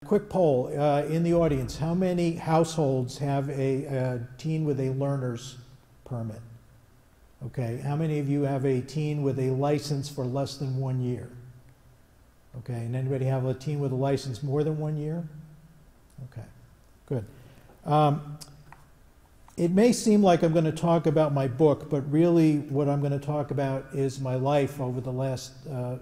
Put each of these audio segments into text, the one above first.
Quick poll in the audience. How many households have a teen with a learner's permit? Okay. How many of you have a teen with a license for less than 1 year? Okay. And anybody have a teen with a license more than 1 year? Okay. Good. It may seem like I'm going to talk about my book, but really what I'm going to talk about is my life over the last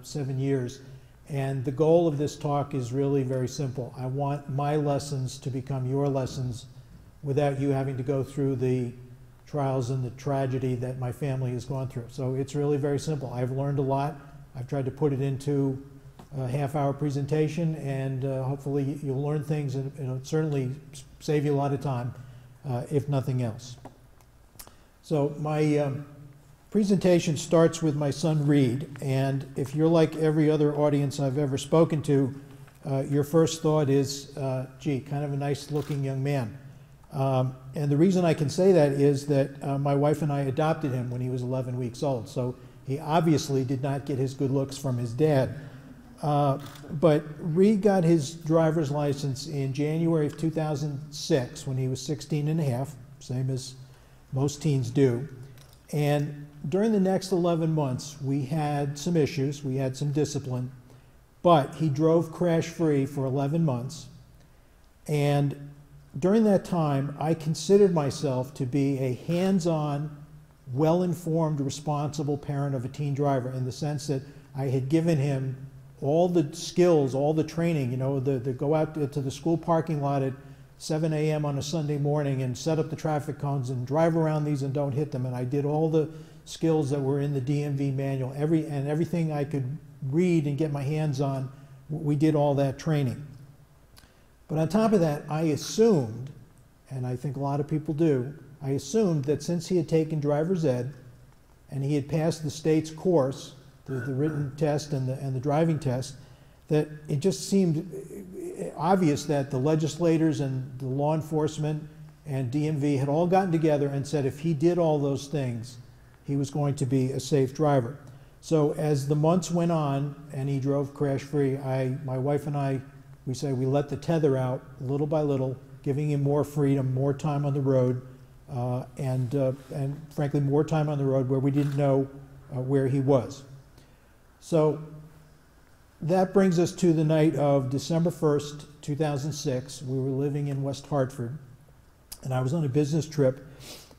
7 years. And the goal of this talk is really very simple. I want my lessons to become your lessons without you having to go through the trials and the tragedy that my family has gone through. So it's really very simple. I've learned a lot. I've tried to put it into a half-hour presentation, and hopefully you'll learn things, and it'll certainly save you a lot of time, if nothing else. So my presentation starts with my son Reid, and if you're like every other audience I've ever spoken to, your first thought is, gee, kind of a nice-looking young man. And the reason I can say that is that my wife and I adopted him when he was 11 weeks old, so he obviously did not get his good looks from his dad. But Reid got his driver's license in January of 2006 when he was 16 and a half, same as most teens do. And during the next 11 months, we had some issues, we had some discipline, but he drove crash-free for 11 months. And during that time, I considered myself to be a hands-on, well-informed, responsible parent of a teen driver, in the sense that I had given him all the skills, all the training, you know, the go out to the school parking lot at 7 a.m. on a Sunday morning and set up the traffic cones and drive around these and don't hit them. And I did all the skills that were in the DMV manual, everything I could read and get my hands on, we did all that training. But on top of that, I assumed, and I think a lot of people do, I assumed that since he had taken driver's ed and he had passed the state's course, the written test and the driving test, that it just seemed obvious that the legislators and the law enforcement and DMV had all gotten together and said if he did all those things, he was going to be a safe driver. So as the months went on and he drove crash-free, my wife and I, we let the tether out little by little, giving him more freedom, more time on the road, and frankly more time on the road where we didn't know where he was. So that brings us to the night of December 1st, 2006. We were living in West Hartford, and I was on a business trip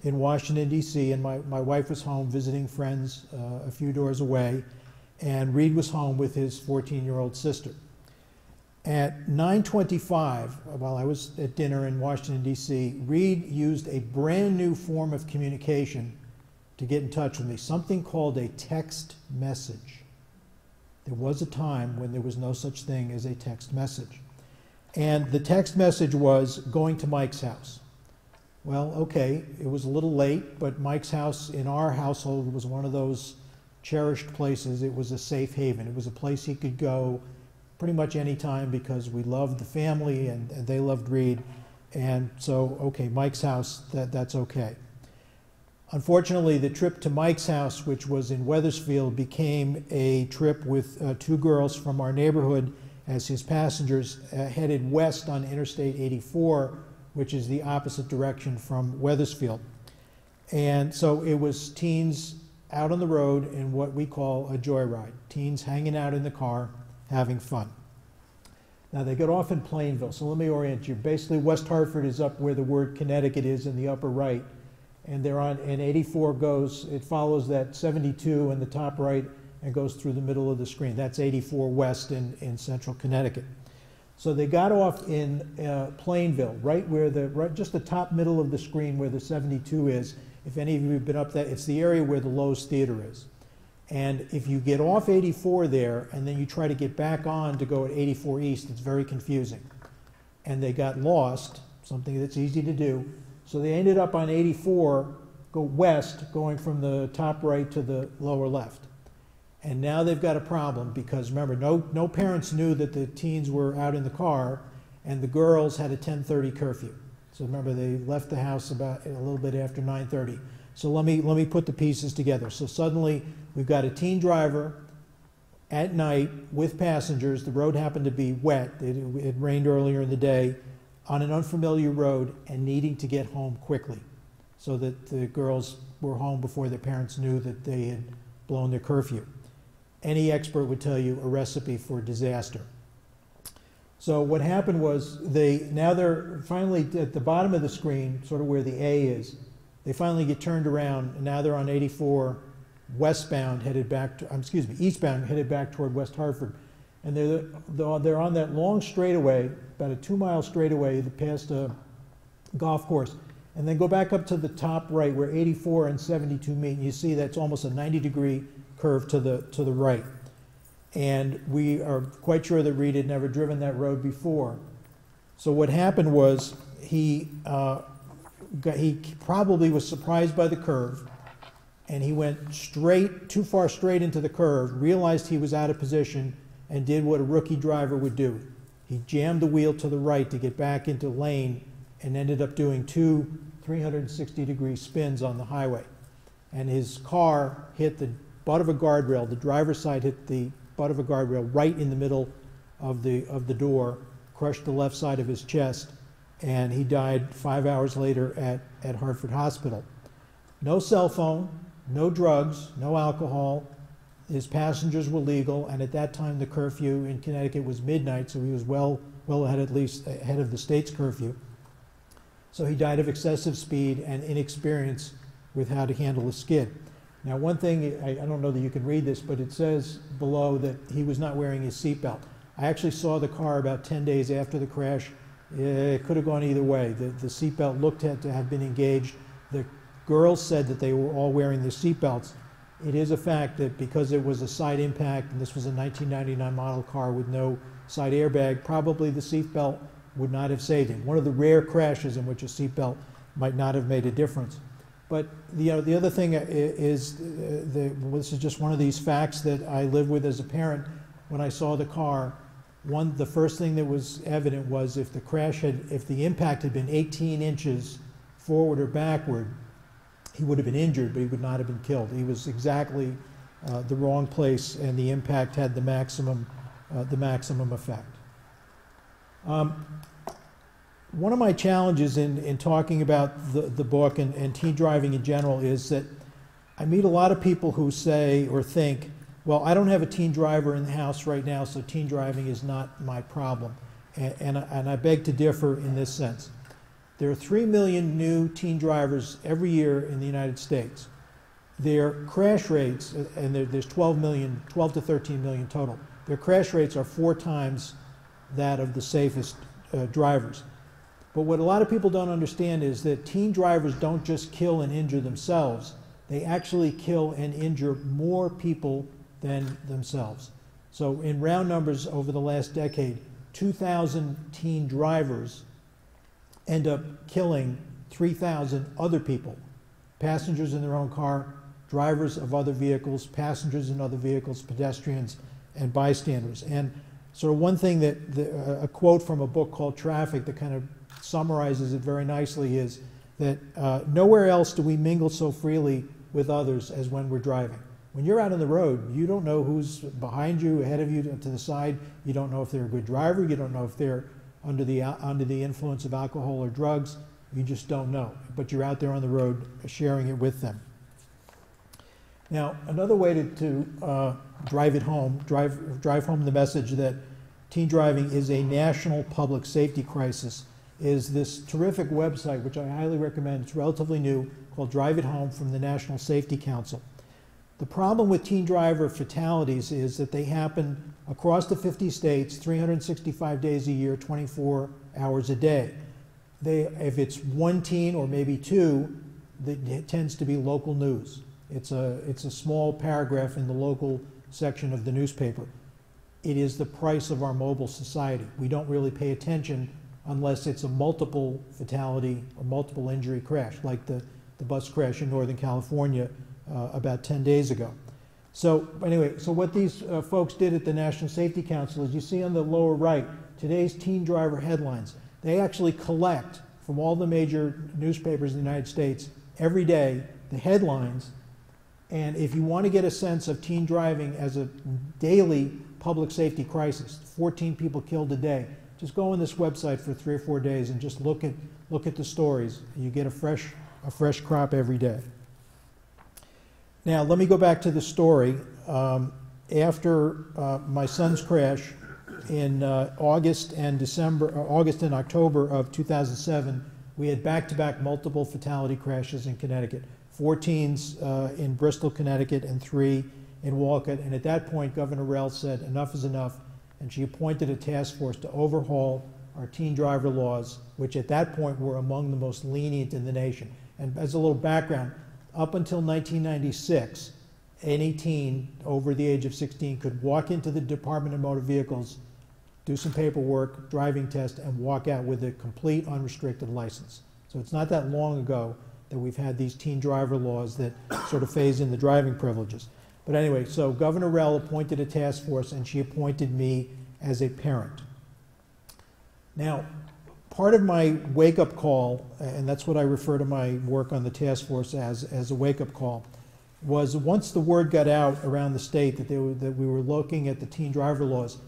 in Washington, D.C., and my wife was home visiting friends a few doors away, and Reid was home with his 14-year-old sister. At 9:25, while I was at dinner in Washington, D.C., Reid used a brand new form of communication to get in touch with me, something called a text message. There was a time when there was no such thing as a text message. And the text message was going to Mike's house. Well, okay, it was a little late, but Mike's house in our household was one of those cherished places. It was a safe haven. It was a place he could go pretty much any time because we loved the family and they loved Reid. And so, okay, Mike's house, that's okay. Unfortunately, the trip to Mike's house, which was in Wethersfield, became a trip with two girls from our neighborhood as his passengers headed west on Interstate 84, which is the opposite direction from Wethersfield. And so it was teens out on the road in what we call a joyride, teens hanging out in the car, having fun. Now they got off in Plainville, so let me orient you. Basically, West Hartford is up where the word Connecticut is in the upper right. And they're on, and 84 goes, it follows that 72 in the top right and goes through the middle of the screen. That's 84 West in central Connecticut. So they got off in Plainville, right where just the top middle of the screen where the 72 is. If any of you have been up that, it's the area where the Lowe's Theater is. And if you get off 84 there and then you try to get back on to go at 84 East, it's very confusing. And they got lost, something that's easy to do. So they ended up on 84, go west, going from the top right to the lower left. And now they've got a problem because, remember, no parents knew that the teens were out in the car, and the girls had a 10:30 curfew. So remember, they left the house about a little bit after 9:30. So let me put the pieces together. So suddenly we've got a teen driver at night with passengers. The road happened to be wet. It rained earlier in the day, on an unfamiliar road and needing to get home quickly so that the girls were home before their parents knew that they had blown their curfew. Any expert would tell you a recipe for disaster. So what happened was now they're finally at the bottom of the screen, sort of where the A is. They finally get turned around, and now they're on 84 westbound, headed back to, eastbound, headed back toward West Hartford. And they're on that long straightaway, about a 2-mile straightaway past a golf course. And then go back up to the top right where 84 and 72 meet, and you see that's almost a 90-degree curve to the right. And we are quite sure that Reid had never driven that road before. So what happened was he probably was surprised by the curve, and he went too far straight into the curve, realized he was out of position, and did what a rookie driver would do. He jammed the wheel to the right to get back into lane and ended up doing 2 360-degree spins on the highway. And his car hit the butt of a guardrail. The driver's side hit the butt of a guardrail right in the middle of the door, crushed the left side of his chest, and he died 5 hours later at Hartford Hospital. No cell phone, no drugs, no alcohol. His passengers were legal, and at that time the curfew in Connecticut was midnight, so he was well ahead, at least ahead of the state's curfew. So he died of excessive speed and inexperience with how to handle a skid. Now, one thing, I don't know that you can read this, but it says below that he was not wearing his seatbelt. I actually saw the car about 10 days after the crash. It could have gone either way. The seatbelt looked to have been engaged. The girls said that they were all wearing their seatbelts. It is a fact that because it was a side impact, and this was a 1999 model car with no side airbag, probably the seatbelt would not have saved him. One of the rare crashes in which a seatbelt might not have made a difference. But the other thing is, this is just one of these facts that I live with as a parent. When I saw the car, the first thing that was evident was if the impact had been 18 inches forward or backward, he would have been injured, but he would not have been killed. He was exactly the wrong place, and the impact had the maximum effect. One of my challenges in talking about the book and teen driving in general is that I meet a lot of people who say or think, well, I don't have a teen driver in the house right now, so teen driving is not my problem. And I beg to differ in this sense. There are 3 million new teen drivers every year in the United States. Their crash rates, and there's 12 to 13 million total, their crash rates are 4 times that of the safest drivers. But what a lot of people don't understand is that teen drivers don't just kill and injure themselves. They actually kill and injure more people than themselves. So in round numbers over the last decade, 2,000 teen drivers end up killing 3,000 other people, passengers in their own car, drivers of other vehicles, passengers in other vehicles, pedestrians, and bystanders. And sort of one thing that, a quote from a book called Traffic that kind of summarizes it very nicely is that nowhere else do we mingle so freely with others as when we're driving. When you're out on the road, you don't know who's behind you, ahead of you, to the side. You don't know if they're a good driver. You don't know if they're under the influence of alcohol or drugs. You just don't know. But you're out there on the road sharing it with them. Now, another way to drive it home, drive home the message that teen driving is a national public safety crisis is this terrific website, which I highly recommend. It's relatively new, called Drive It Home from the National Safety Council. The problem with teen driver fatalities is that they happen across the 50 states, 365 days a year, 24 hours a day. If it's one teen or maybe two, it tends to be local news. It's a small paragraph in the local section of the newspaper. It is the price of our mobile society. We don't really pay attention unless it's a multiple fatality or multiple injury crash, like the bus crash in Northern California about 10 days ago. So anyway, so what these folks did at the National Safety Council is you see on the lower right, today's teen driver headlines. They actually collect from all the major newspapers in the United States every day the headlines And if you want to get a sense of teen driving as a daily public safety crisis, 14 people killed a day, just go on this website for 3 or 4 days and just look at the stories. You get a fresh crop every day. Now, let me go back to the story. After my son's crash in August and October of 2007, we had back-to-back multiple fatality crashes in Connecticut. 4 teens in Bristol, Connecticut, and 3 in Walcott. And at that point, Governor Reid said, enough is enough, and she appointed a task force to overhaul our teen driver laws, which at that point were among the most lenient in the nation. And as a little background, up until 1996, any teen over the age of 16 could walk into the Department of Motor Vehicles, do some paperwork, driving test, and walk out with a complete unrestricted license. So it's not that long ago that we've had these teen driver laws that sort of phase in the driving privileges. But anyway, so Governor Reid appointed a task force, and she appointed me as a parent. Now, part of my wake-up call, and that's what I refer to my work on the task force as a wake-up call, was once the word got out around the state that we were looking at the teen driver laws,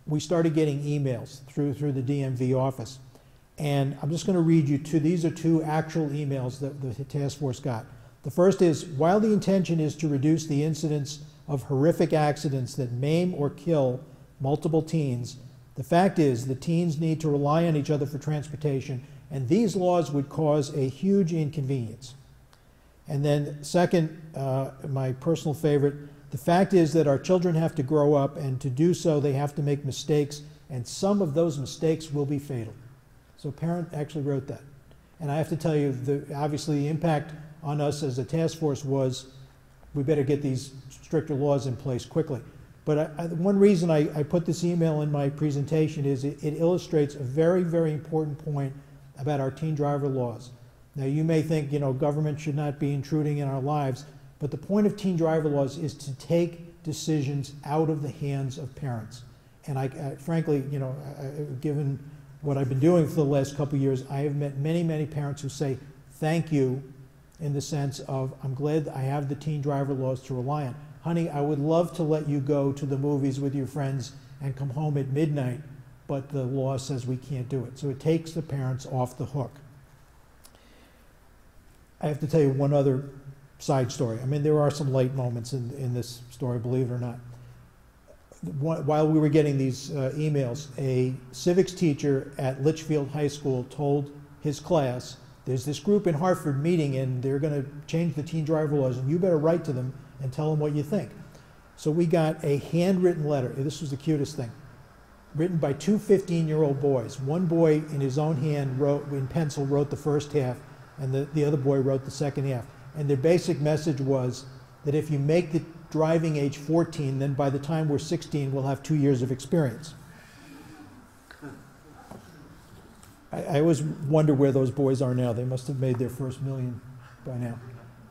we started getting emails through the DMV office. And I'm just going to read you these are 2 actual emails that the task force got. The first is, while the intention is to reduce the incidence of horrific accidents that maim or kill multiple teens, the fact is the teens need to rely on each other for transportation, and these laws would cause a huge inconvenience. And then second, my personal favorite, the fact is that our children have to grow up, and to do so they have to make mistakes, and some of those mistakes will be fatal. So a parent actually wrote that. And I have to tell you, obviously the impact on us as a task force was, we better get these stricter laws in place quickly. But one reason I put this email in my presentation is it illustrates a very, very important point about our teen driver laws. Now, you may think, government should not be intruding in our lives, but the point of teen driver laws is to take decisions out of the hands of parents. And frankly, given what I've been doing for the last couple of years, I have met many, many parents who say, thank you, in the sense of, I'm glad I have the teen driver laws to rely on. Honey, I would love to let you go to the movies with your friends and come home at midnight, but the law says we can't do it. So it takes the parents off the hook. I have to tell you one other side story. I mean, there are some light moments in this story, believe it or not. While we were getting these emails, a civics teacher at Litchfield High School told his class, there's this group in Hartford meeting and they're going to change the teen driver laws, and you better write to them and tell them what you think. So we got a handwritten letter. This was the cutest thing. Written by 2 15-year-old boys. One boy in his own hand in pencil wrote the first half, and the other boy wrote the second half. And their basic message was that if you make the driving age 14, then by the time we're 16, we'll have 2 years of experience. I always wonder where those boys are now. They must have made their first million by now.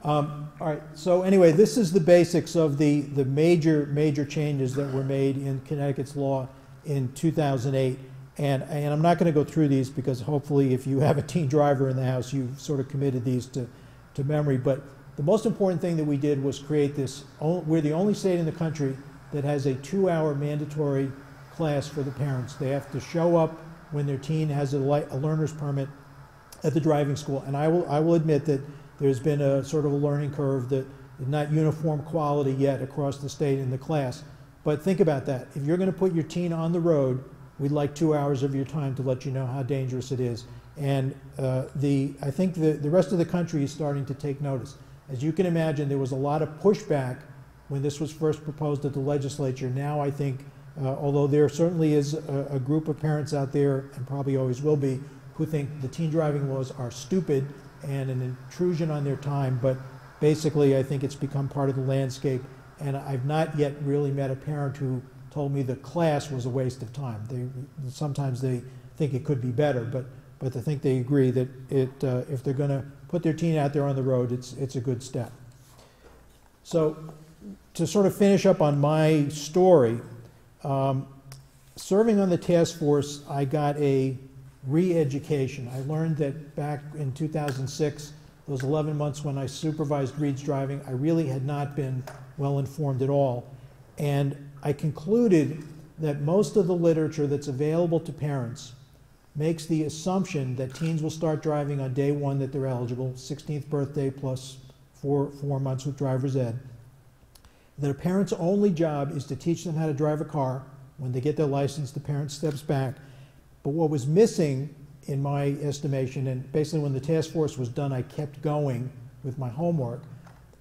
All right, so anyway, this is the basics of the major changes that were made in Connecticut's law in 2008. And I'm not going to go through these because hopefully if you have a teen driver in the house, you've sort of committed these to memory. But the most important thing that we did was create this. We're the only state in the country that has a 2-hour mandatory class for the parents. They have to show up when their teen has a learner's permit at the driving school. And I will admit that there's been a sort of a learning curve that is not uniform quality yet across the state in the class. But think about that. If you're going to put your teen on the road, we'd like 2 hours of your time to let you know how dangerous it is. And I think the rest of the country is starting to take notice. As you can imagine, there was a lot of pushback when this was first proposed at the legislature. Now I think, although there certainly is a group of parents out there, and probably always will be, who think the teen driving laws are stupid and an intrusion on their time, but basically I think it's become part of the landscape. And I've not yet really met a parent who told me the class was a waste of time. Sometimes they think it could be better, but I think they agree that if they're going to put their teen out there on the road, it's a good step. So to sort of finish up on my story, serving on the task force, I got a re-education. I learned that back in 2006, those 11 months when I supervised Reid's driving, I really had not been well informed at all. And I concluded that most of the literature that's available to parents makes the assumption that teens will start driving on day one that they're eligible, 16th birthday plus four months with driver's ed. That a parent's only job is to teach them how to drive a car. When they get their license, the parent steps back. But what was missing, in my estimation, and basically when the task force was done, I kept going with my homework,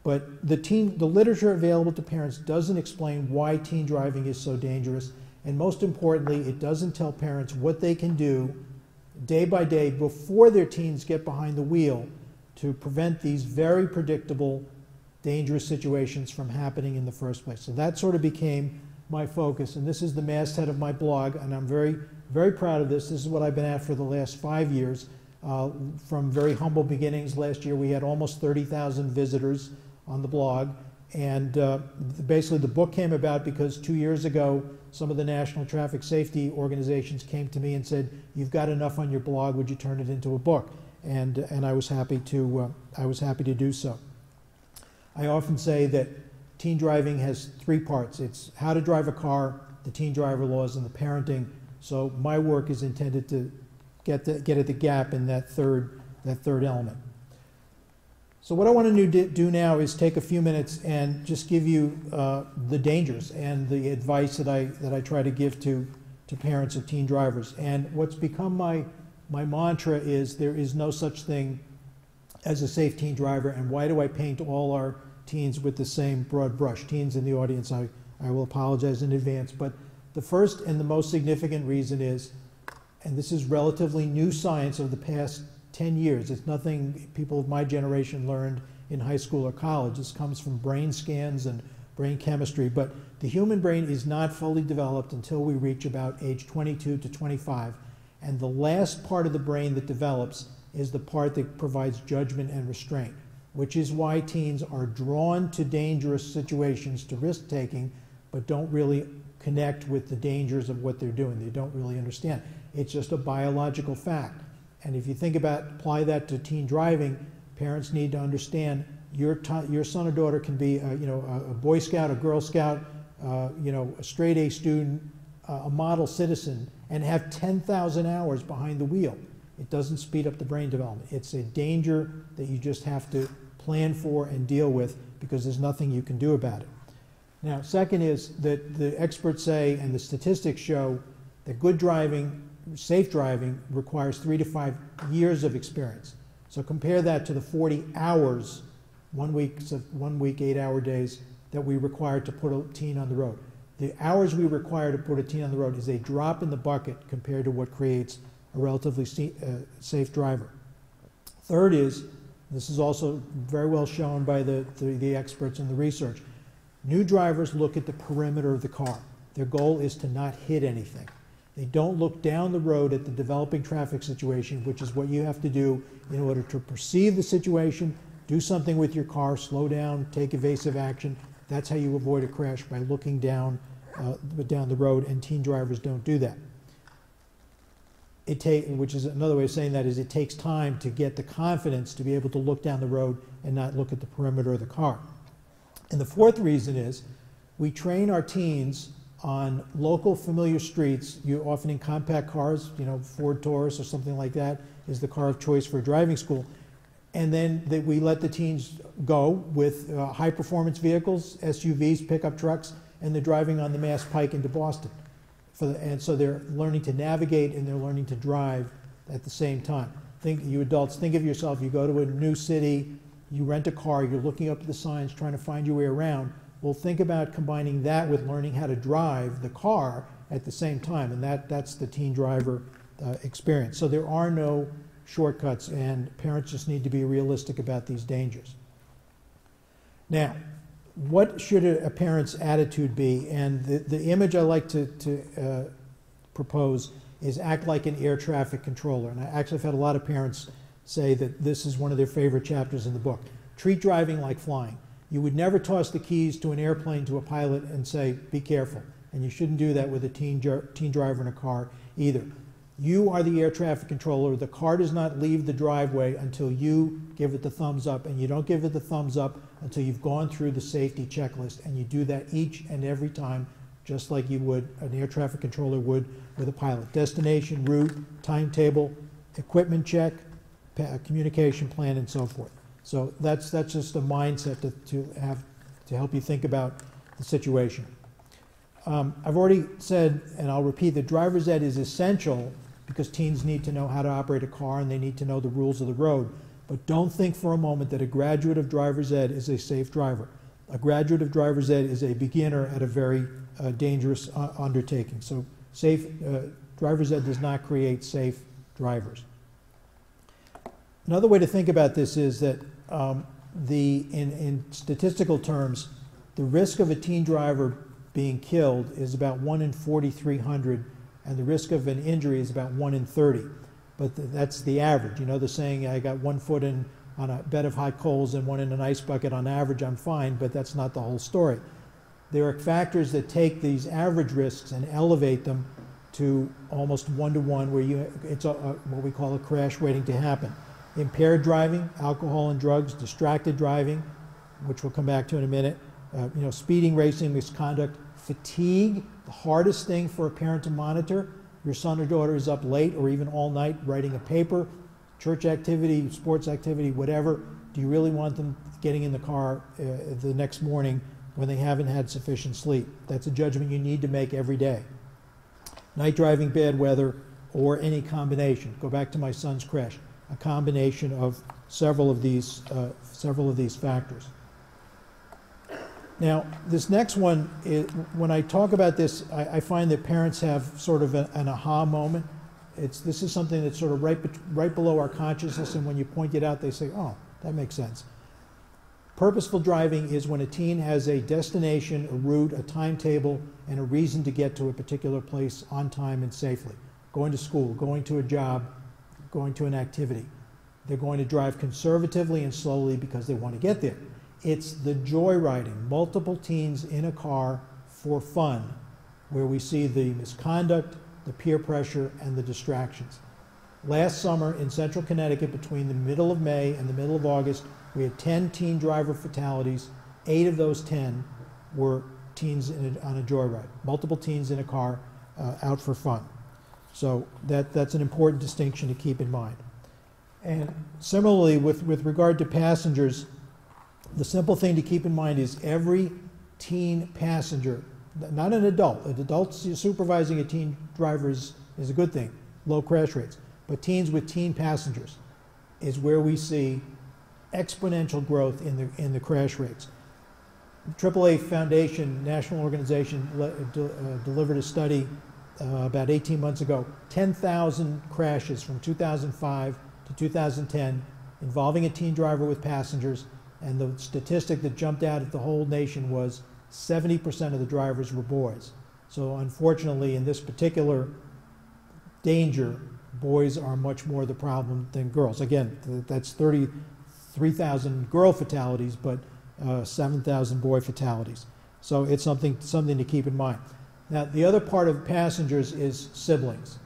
but the literature available to parents doesn't explain why teen driving is so dangerous, and most importantly, it doesn't tell parents what they can do day by day before their teens get behind the wheel to prevent these very predictable, dangerous situations from happening in the first place. So that sort of became my focus, and this is the masthead of my blog, and I'm very, very proud of this. This is what I've been at for the last 5 years, from very humble beginnings. Last year we had almost 30,000 visitors on the blog, and basically the book came about because 2 years ago some of the national traffic safety organizations came to me and said, "You've got enough on your blog, would you turn it into a book?" And I was happy to do so. I often say that teen driving has three parts. It's how to drive a car, the teen driver laws, and the parenting. So my work is intended to get at the gap in that third element. So what I want to do now is take a few minutes and just give you the dangers and the advice that I try to give to parents of teen drivers. And what's become my mantra is there is no such thing as a safe teen driver, and why do I paint all our teens with the same broad brush? Teens in the audience, I will apologize in advance, but the first and the most significant reason is, and this is relatively new science of the past 10 years, it's nothing people of my generation learned in high school or college. This comes from brain scans and brain chemistry, but the human brain is not fully developed until we reach about age 22 to 25, and the last part of the brain that develops is the part that provides judgment and restraint, which is why teens are drawn to dangerous situations, to risk-taking, but don't really connect with the dangers of what they're doing. They don't really understand. It's just a biological fact. And if you apply that to teen driving, parents need to understand your son or daughter can be a Boy Scout, a Girl Scout, a straight A student, a model citizen, and have 10,000 hours behind the wheel. It doesn't speed up the brain development. It's a danger that you just have to plan for and deal with because there's nothing you can do about it. Now, second is that the experts say, and the statistics show, that good driving, safe driving, requires 3 to 5 years of experience. So compare that to the 40 hours, 1 week, 8-hour days, that we require to put a teen on the road. The hours we require to put a teen on the road is a drop in the bucket compared to what creates a relatively safe driver. Third is, this is also very well shown by the experts in the research, new drivers look at the perimeter of the car. Their goal is to not hit anything. They don't look down the road at the developing traffic situation, which is what you have to do in order to perceive the situation, do something with your car, slow down, take evasive action. That's how you avoid a crash, by looking down the road, and teen drivers don't do that. Which is another way of saying that is it takes time to get the confidence to be able to look down the road and not look at the perimeter of the car. And the fourth reason is we train our teens on local familiar streets. You often in compact cars, Ford Taurus or something like that is the car of choice for driving school. And then we let the teens go with high performance vehicles, SUVs, pickup trucks, and they're driving on the Mass Pike into Boston. And so they're learning to navigate and they're learning to drive at the same time. You adults, think of yourself, you go to a new city, you rent a car, you're looking up at the signs, trying to find your way around. Well, think about combining that with learning how to drive the car at the same time, and that's the teen driver experience. So there are no shortcuts, and parents just need to be realistic about these dangers. Now, what should a parent's attitude be? And the image I like to propose is act like an air traffic controller. And I actually have had a lot of parents say that this is one of their favorite chapters in the book. Treat driving like flying. You would never toss the keys to an airplane to a pilot and say, be careful. And you shouldn't do that with a teen driver in a car either. You are the air traffic controller. The car does not leave the driveway until you give it the thumbs up, and you don't give it the thumbs up until you've gone through the safety checklist, and you do that each and every time, just like you would, an air traffic controller would with a pilot. Destination, route, timetable, equipment check, communication plan, and so forth. So that's just a mindset to help you think about the situation. I've already said, and I'll repeat, that driver's ed is essential because teens need to know how to operate a car and they need to know the rules of the road. But don't think for a moment that a graduate of driver's ed is a safe driver. A graduate of driver's ed is a beginner at a very dangerous undertaking. So driver's ed does not create safe drivers. Another way to think about this is that in statistical terms, the risk of a teen driver being killed is about 1 in 4,300, and the risk of an injury is about 1 in 30. But that's the average. You know the saying, I got 1 foot on a bed of hot coals and 1 in an ice bucket. On average, I'm fine, but that's not the whole story. There are factors that take these average risks and elevate them to almost 1-to-1, where it's what we call a crash waiting to happen. Impaired driving, alcohol and drugs, distracted driving, which we'll come back to in a minute, speeding, racing, misconduct, fatigue, the hardest thing for a parent to monitor. Your son or daughter is up late or even all night writing a paper, church activity, sports activity, whatever. Do you really want them getting in the car the next morning when they haven't had sufficient sleep? That's a judgment you need to make every day. Night driving, bad weather, or any combination. Go back to my son's crash. A combination of several of these factors. Now, this next one, when I talk about this, I find that parents have sort of an aha moment. This is something that's sort of right below our consciousness, and when you point it out, they say, oh, that makes sense. Purposeful driving is when a teen has a destination, a route, a timetable, and a reason to get to a particular place on time and safely. Going to school, going to a job, going to an activity. They're going to drive conservatively and slowly because they want to get there. It's the joyriding, multiple teens in a car for fun, where we see the misconduct, the peer pressure, and the distractions. Last summer in central Connecticut, between the middle of May and the middle of August, we had 10 teen driver fatalities. 8 of those 10 were teens on a joyride. Multiple teens in a car out for fun. So that's an important distinction to keep in mind. And similarly, with regard to passengers, the simple thing to keep in mind is every teen passenger, not an adult supervising a teen driver is a good thing, low crash rates, but teens with teen passengers is where we see exponential growth in the crash rates. The AAA Foundation, national organization, delivered a study about 18 months ago, 10,000 crashes from 2005 to 2010 involving a teen driver with passengers, and the statistic that jumped out at the whole nation was 70% of the drivers were boys. So unfortunately, in this particular danger, boys are much more the problem than girls. Again, that's 33,000 girl fatalities, but 7,000 boy fatalities. So it's something to keep in mind. Now, the other part of passengers is siblings.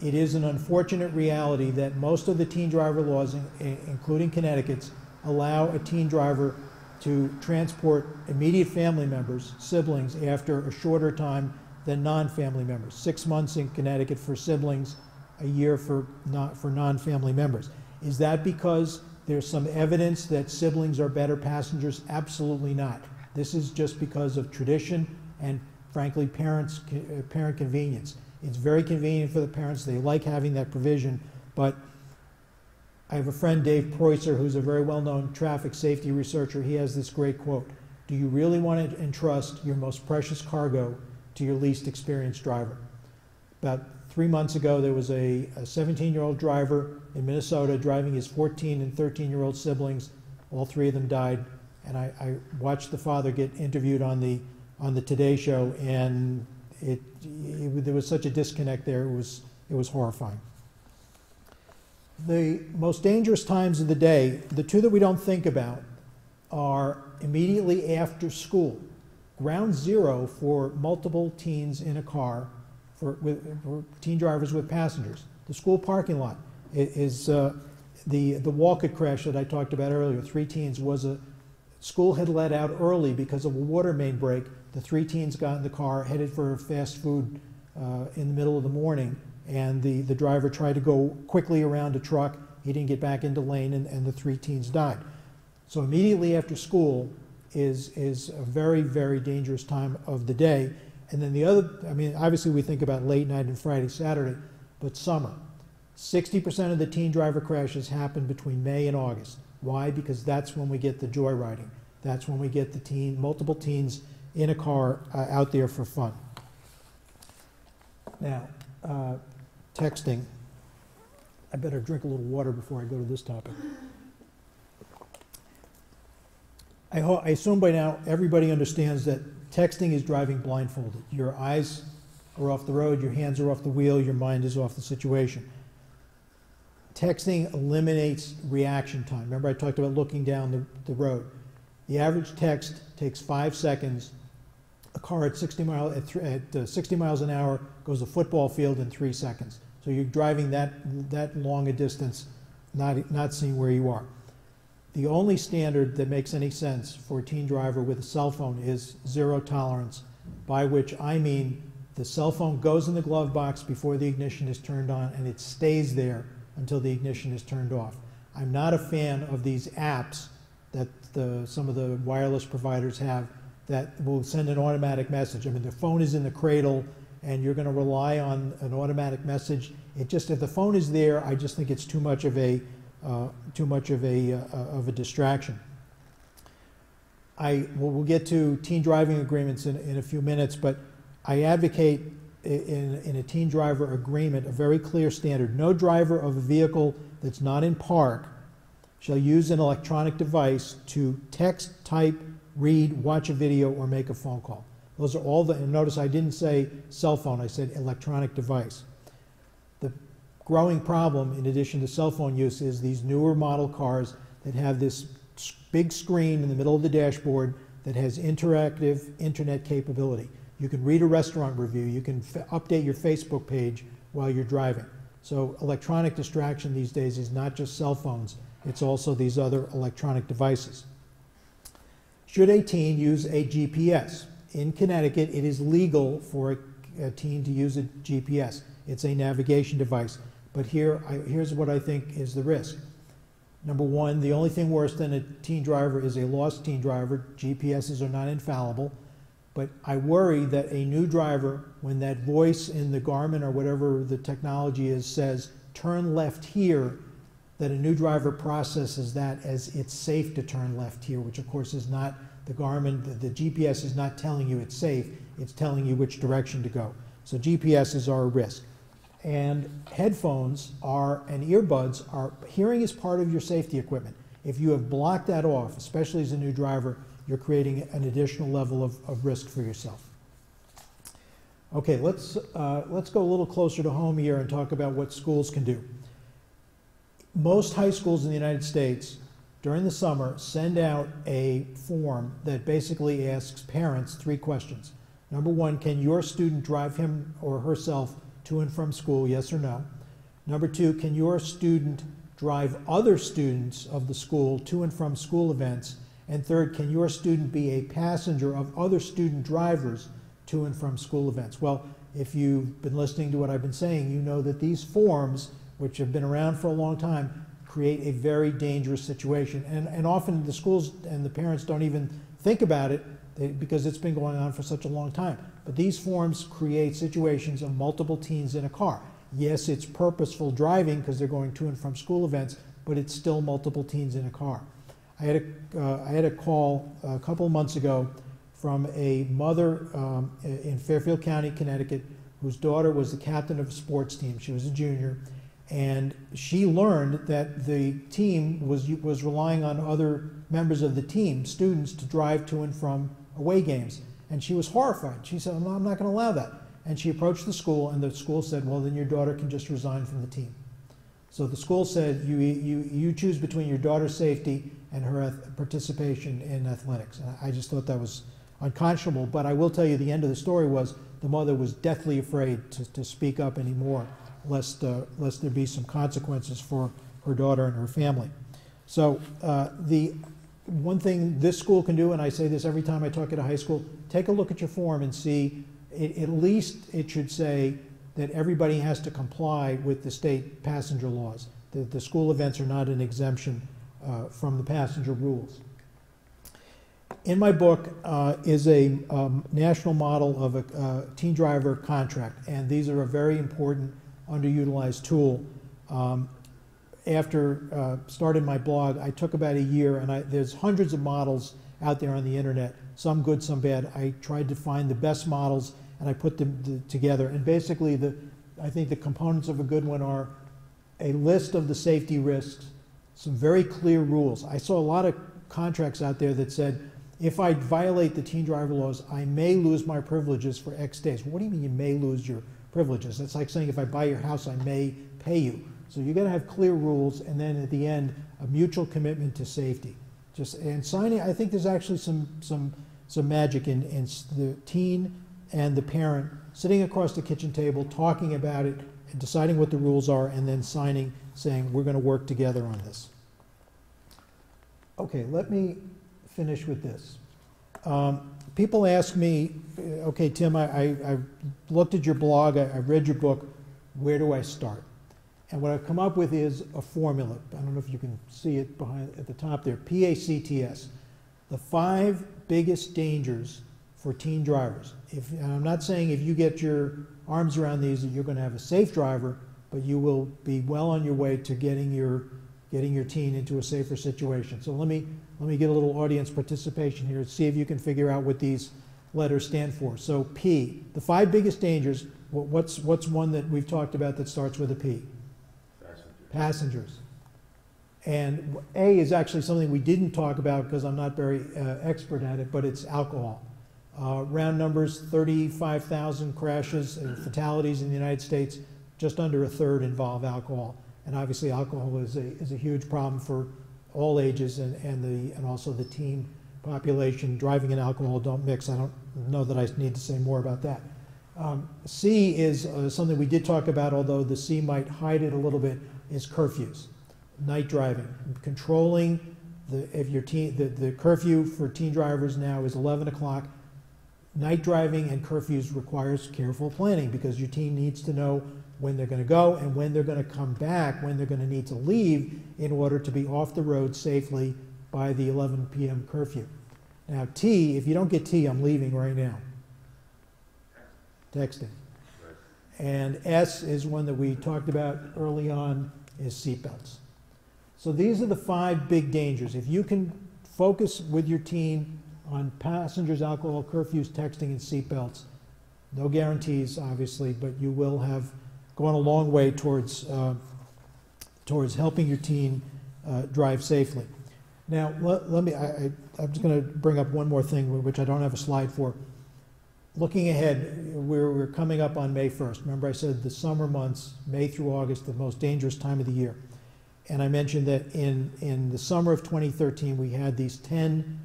It is an unfortunate reality that most of the teen driver laws, including Connecticut's, allow a teen driver to transport immediate family members, siblings, after a shorter time than non-family members. 6 months in Connecticut for siblings, a year for non-family members. Is that because there's some evidence that siblings are better passengers? Absolutely not. This is just because of tradition and, frankly, parent convenience. It's very convenient for the parents. They like having that provision, but I have a friend, Dave Preußer, who's a very well-known traffic safety researcher. He has this great quote: "Do you really want to entrust your most precious cargo to your least experienced driver?" About 3 months ago, there was a 17-year-old driver in Minnesota driving his 14 and 13-year-old siblings. All 3 of them died, and I watched the father get interviewed on the Today Show, and there was such a disconnect there. It was horrifying. The most dangerous times of the day, the 2 that we don't think about, are immediately after school. Ground zero for multiple teens in a car for teen drivers with passengers. The school parking lot is the Walcott crash that I talked about earlier. 3 teens was a school had let out early because of a water main break. The 3 teens got in the car, headed for fast food in the middle of the morning, and the driver tried to go quickly around a truck. He didn't get back into lane, and the 3 teens died. So immediately after school is a very, very dangerous time of the day. And then the other, I mean, obviously we think about late night and Friday, Saturday, but summer. 60% of the teen driver crashes happen between May and August. Why? Because that's when we get the joyriding. That's when we get the multiple teens in a car out there for fun. Now, texting. I better drink a little water before I go to this topic. I assume by now everybody understands that texting is driving blindfolded. Your eyes are off the road, your hands are off the wheel, your mind is off the situation. Texting eliminates reaction time. Remember I talked about looking down the road. The average text takes 5 seconds. A car at 60 miles an hour goes a football field in 3 seconds. So you're driving that long a distance, not seeing where you are. The only standard that makes any sense for a teen driver with a cell phone is zero tolerance, by which I mean the cell phone goes in the glove box before the ignition is turned on, and it stays there until the ignition is turned off. I'm not a fan of these apps that some of the wireless providers have that will send an automatic message. I mean, the phone is in the cradle, and you're going to rely on an automatic message. It just, if the phone is there, I just think it's too much of a distraction. We'll get to teen driving agreements in a few minutes, but I advocate in a teen driver agreement a very clear standard. No driver of a vehicle that's not in park shall use an electronic device to text, type, read, watch a video, or make a phone call. Those are all and notice I didn't say cell phone, I said electronic device. The growing problem, in addition to cell phone use, is these newer model cars that have this big screen in the middle of the dashboard that has interactive internet capability. You can read a restaurant review, you can update your Facebook page while you're driving. So electronic distraction these days is not just cell phones, it's also these other electronic devices. Should a teen use a GPS? In Connecticut, it is legal for a teen to use a GPS. It's a navigation device. But here's what I think is the risk. Number one, the only thing worse than a teen driver is a lost teen driver. GPSs are not infallible. But I worry that a new driver, when that voice in the Garmin or whatever the technology is says, turn left here, that a new driver processes that as it's safe to turn left here, which of course is not the Garmin, the GPS is not telling you it's safe, it's telling you which direction to go. So GPSs are a risk. And headphones and earbuds hearing is part of your safety equipment. If you have blocked that off, especially as a new driver, you're creating an additional level of risk for yourself. Okay, let's go a little closer to home here and talk about what schools can do. Most high schools in the United States during the summer send out a form that basically asks parents 3 questions. Number one, can your student drive him or herself to and from school, yes or no? Number 2, can your student drive other students of the school to and from school events? And 3rd, can your student be a passenger of other student drivers to and from school events? Well, if you've been listening to what I've been saying, you know that these forms, which have been around for a long time, create a very dangerous situation. And often the schools and the parents don't even think about it because it's been going on for such a long time. But these forms create situations of multiple teens in a car. Yes, it's purposeful driving because they're going to and from school events, but it's still multiple teens in a car. I had a call a couple of months ago from a mother in Fairfield County, Connecticut, whose daughter was the captain of a sports team. She was a junior. And she learned that the team was relying on other members of the team, students, to drive to and from away games. And she was horrified. She said, I'm not going to allow that. And she approached the school, and the school said, well, then your daughter can just resign from the team. So the school said, you choose between your daughter's safety and her participation in athletics. And I just thought that was unconscionable. But I will tell you, the end of the story was the mother was deathly afraid to speak up anymore, lest there be some consequences for her daughter and her family. So the one thing this school can do, and I say this every time I talk at a high school, take a look at your form and see, at least it should say that everybody has to comply with the state passenger laws. The school events are not an exemption from the passenger rules. In my book is a national model of a teen driver contract, and these are a very important underutilized tool. After starting my blog, I took about a year, and there's hundreds of models out there on the internet, some good, some bad. I tried to find the best models, and I put them together. And basically, I think the components of a good one are a list of the safety risks, some very clear rules. I saw a lot of contracts out there that said, if I violate the teen driver laws, I may lose my privileges for X days. What do you mean you may lose your privileges? That's like saying if I buy your house, I may pay you. So you're going to have clear rules, and then at the end, a mutual commitment to safety. And signing, I think there's actually some magic in the teen and the parent sitting across the kitchen table, talking about it, and deciding what the rules are, and then signing, saying we're going to work together on this. Okay, let me finish with this. People ask me, okay, Tim, I looked at your blog, I read your book, where do I start? And what I've come up with is a formula. I don't know if you can see it at the top there, PACTS. The 5 biggest dangers for teen drivers. And I'm not saying if you get your arms around these that you're going to have a safe driver, but you will be well on your way to getting your teen into a safer situation. So let me get a little audience participation here, see if you can figure out what these letters stand for. So P, the 5 biggest dangers. What's one that we've talked about that starts with a P? Passengers. And A is actually something we didn't talk about because I'm not very expert at it, but it's alcohol. Round numbers, 35,000 crashes and fatalities in the United States, just under a third involve alcohol. And obviously alcohol is a huge problem for all ages and also the teen population. Driving and alcohol don't mix. I don't know that I need to say more about that. C is something we did talk about, although the C might hide it a little bit, is curfews, night driving. Controlling the curfew for teen drivers now is 11 o'clock. Night driving and curfews requires careful planning because your teen needs to know when they're going to go and when they're going to come back, when they're going to need to leave in order to be off the road safely by the 11 p.m. curfew. Now T, if you don't get T, I'm leaving right now. Texting. And S is one that we talked about early on, is seatbelts. So these are the 5 big dangers. If you can focus with your teen on passengers, alcohol, curfews, texting, and seatbelts, no guarantees, obviously, but you will have gone a long way towards helping your teen drive safely. Now, I'm just going to bring up one more thing, which I don't have a slide for. Looking ahead, we're coming up on May 1st. Remember I said the summer months, May through August, the most dangerous time of the year. And I mentioned that in the summer of 2013, we had these 10,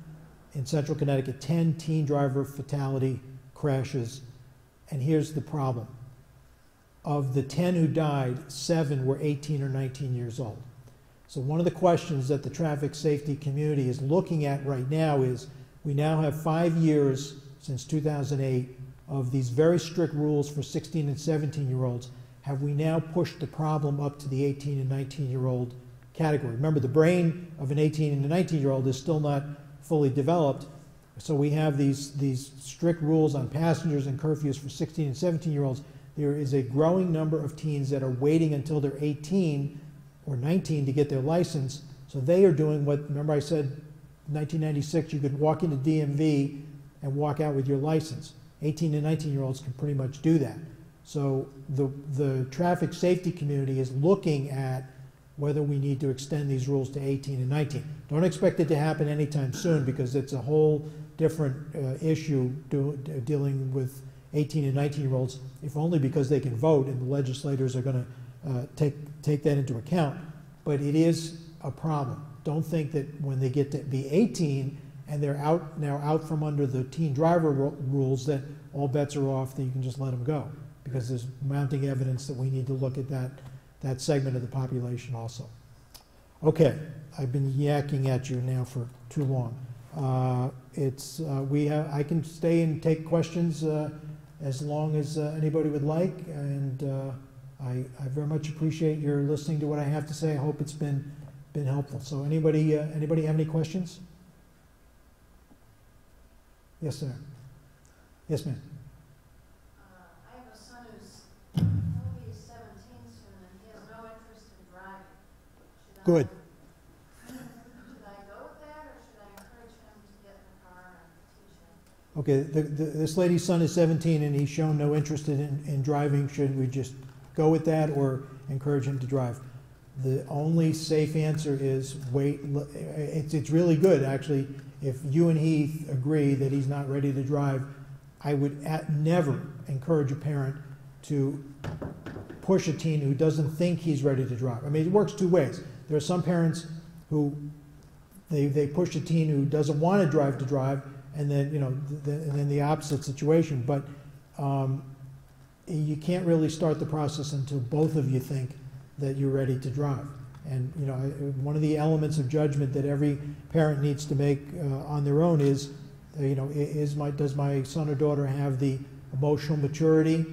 in central Connecticut, 10 teen driver fatality crashes. And here's the problem. Of the 10 who died, 7 were 18 or 19 years old. So one of the questions that the traffic safety community is looking at right now is, we now have 5 years since 2008 of these very strict rules for 16 and 17-year-olds. Have we now pushed the problem up to the 18 and 19-year-old category? Remember, the brain of an 18 and a 19-year-old is still not fully developed. So we have these strict rules on passengers and curfews for 16 and 17-year-olds. There is a growing number of teens that are waiting until they're 18 or 19 to get their license. So they are doing what, remember I said, 1996, you could walk into DMV and walk out with your license. 18 and 19-year-olds can pretty much do that. So the traffic safety community is looking at whether we need to extend these rules to 18 and 19. Don't expect it to happen anytime soon because it's a whole different issue dealing with 18 and 19-year-olds, if only because they can vote and the legislators are going to take that into account. But it is a problem. Don't think that when they get to be 18 and they're out from under the teen driver rules that all bets are off, that you can just let them go, because there's mounting evidence that we need to look at that segment of the population also. Okay, I've been yakking at you now for too long. I can stay and take questions as long as anybody would like, and I very much appreciate your listening to what I have to say. I hope it's been helpful. So anybody have any questions? Yes, sir. Yes, ma'am. I have a son who's probably 17 soon, and he has no interest in driving. Good. Should I go with that, or should I encourage him to get in the car and teach him? Okay, this lady's son is 17 and he's shown no interest in driving. Should we just go with that or encourage him to drive? The only safe answer is wait. It's really good, actually. If you and he agree that he's not ready to drive, I would never encourage a parent to push a teen who doesn't think he's ready to drive. I mean, it works two ways. There are some parents who they push a teen who doesn't want to drive, and then and then the opposite situation. But you can't really start the process until both of you think that you're ready to drive. And one of the elements of judgment that every parent needs to make on their own is, does my son or daughter have the emotional maturity,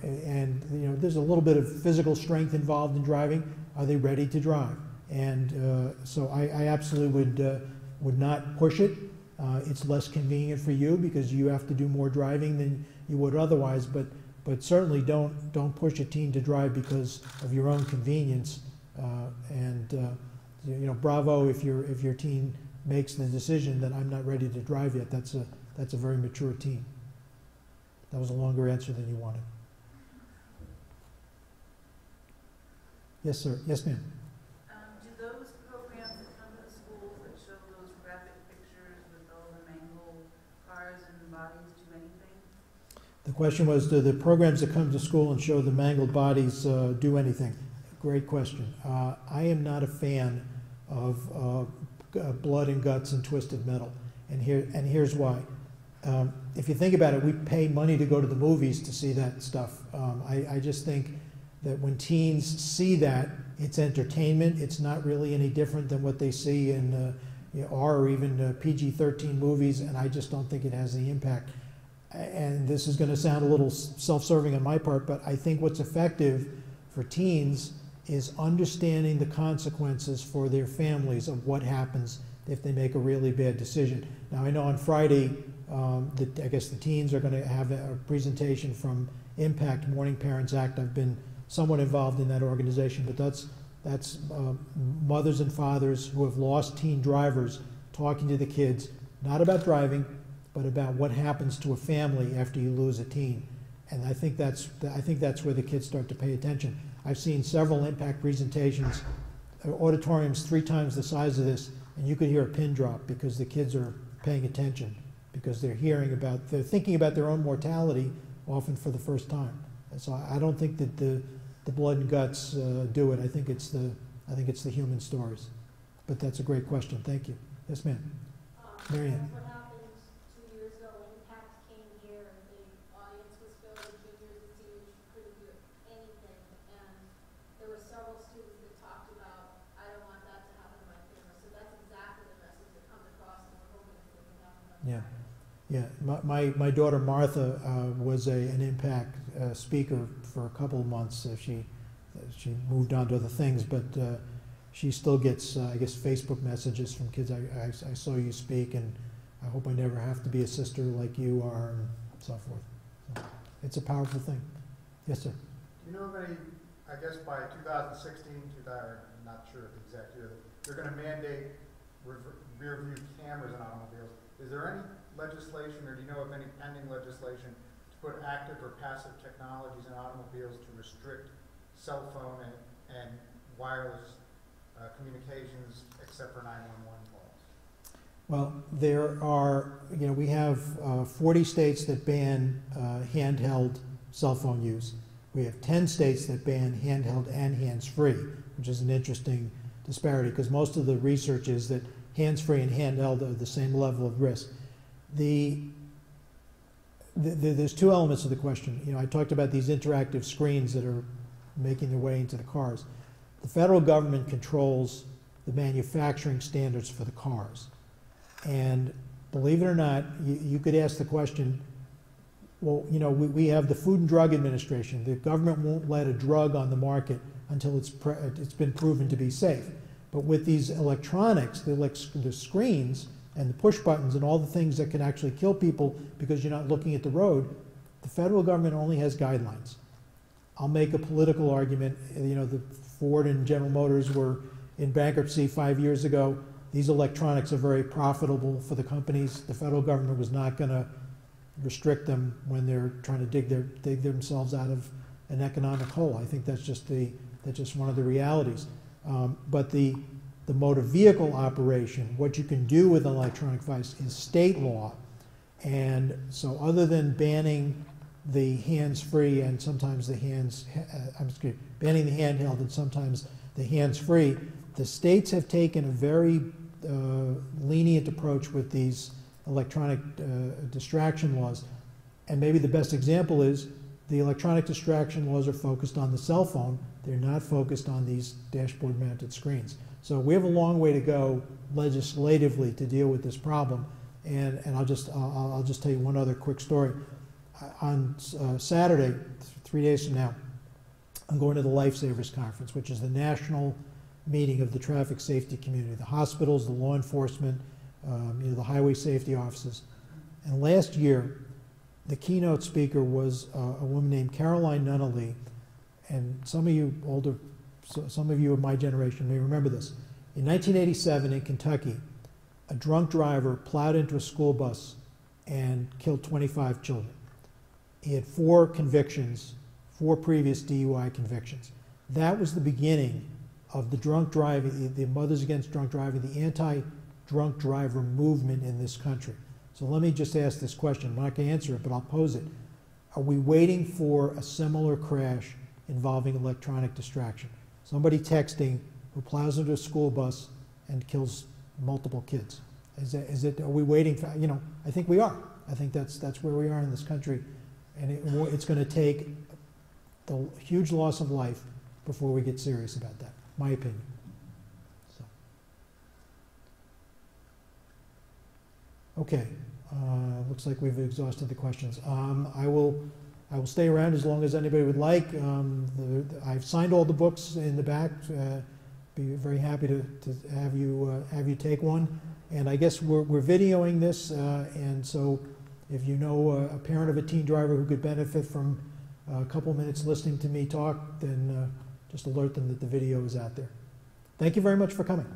and there's a little bit of physical strength involved in driving. Are they ready to drive? And so I absolutely would not push it. It's less convenient for you because you have to do more driving than you would otherwise. But certainly don't push a teen to drive because of your own convenience. Bravo if your teen makes the decision that I'm not ready to drive yet. That's a very mature teen. That was a longer answer than you wanted. Yes, sir. Yes, ma'am. Do those programs that come to the schools that show those graphic pictures with all the mangled cars and bodies do anything? The question was, do the programs that come to school and show the mangled bodies do anything? Great question. I am not a fan of blood and guts and twisted metal, and here's why. If you think about it, we pay money to go to the movies to see that stuff. I just think that when teens see that, it's entertainment. It's not really any different than what they see in R or even PG-13 movies, and I just don't think it has the impact. And this is going to sound a little self-serving on my part, but I think what's effective for teens is understanding the consequences for their families of what happens if they make a really bad decision. Now, I know on Friday, I guess the teens are going to have a presentation from Impact Morning Parents Act. I've been somewhat involved in that organization, but that's mothers and fathers who have lost teen drivers talking to the kids, not about driving, but about what happens to a family after you lose a teen. And I think that's where the kids start to pay attention. I've seen several Impact presentations, auditoriums 3 times the size of this, and you could hear a pin drop because the kids are paying attention, because they're thinking about their own mortality often for the first time. And so I don't think that the blood and guts do it. I think it's the human stories. But that's a great question. Thank you. Yes, ma'am. Marianne. What happened 2 years ago when Impact came here, the audience was filled with juniors and seniors who couldn't do anything, and there were several students that talked about, I don't want that to happen to my family. So that's exactly the message that comes across, and we're hoping it doesn't happen to my family. Yeah, my daughter Martha was an Impact speaker for a couple of months. She moved on to other things, but she still gets, I guess, Facebook messages from kids. I saw you speak, and I hope I never have to be a sister like you are, and so forth. So it's a powerful thing. Yes, sir. Do you know of any, I guess by 2016, I'm not sure of the exact year, they're going to mandate rear view cameras in automobiles. Is there any legislation, or do you know of any pending legislation to put active or passive technologies in automobiles to restrict cell phone and wireless communications except for 911 calls? Well, there are, we have 40 states that ban handheld cell phone use. We have 10 states that ban handheld and hands-free, which is an interesting disparity because most of the research is that hands-free and handheld are the same level of risk. There's two elements of the question. You know, I talked about these interactive screens that are making their way into the cars. The federal government controls the manufacturing standards for the cars. And believe it or not, you could ask the question, well, you know, we have the Food and Drug Administration. The government won't let a drug on the market until it's been proven to be safe. But with these electronics, the screens and the push buttons and all the things that can actually kill people because you're not looking at the road, the federal government only has guidelines. I'll make a political argument. You know, the Ford and General Motors were in bankruptcy 5 years ago. These electronics are very profitable for the companies. The federal government was not going to restrict them when they're trying to dig themselves out of an economic hole. I think that's just one of the realities. But the motor vehicle operation, what you can do with an electronic device is state law. And so other than banning the hands-free and sometimes the banning the handheld and sometimes the hands-free, the states have taken a very lenient approach with these electronic distraction laws. And maybe the best example is the electronic distraction laws are focused on the cell phone. They're not focused on these dashboard-mounted screens. So we have a long way to go legislatively to deal with this problem. And I'll just tell you one other quick story. On Saturday, 3 days from now, I'm going to the Lifesavers Conference, which is the national meeting of the traffic safety community, the hospitals, the law enforcement, the highway safety offices. And last year, the keynote speaker was a woman named Caroline Nunnally, and some of you of my generation may remember this. In 1987 in Kentucky, a drunk driver plowed into a school bus and killed 25 children. He had 4 convictions, 4 previous DUI convictions. That was the beginning of the drunk driving, the Mothers Against Drunk Driving, the anti-drunk driver movement in this country. So let me just ask this question. I'm not going to answer it, but I'll pose it. Are we waiting for a similar crash involving electronic distraction? Somebody texting who plows into a school bus and kills multiple kids. Are we waiting for, I think we are. I think that's where we are in this country. And it's going to take the huge loss of life before we get serious about that, my opinion. So. Okay, looks like we've exhausted the questions. I will stay around as long as anybody would like. I've signed all the books in the back. Be very happy to have you take one. And I guess we're videoing this, and so if you know a parent of a teen driver who could benefit from a couple minutes listening to me talk, then just alert them that the video is out there. Thank you very much for coming.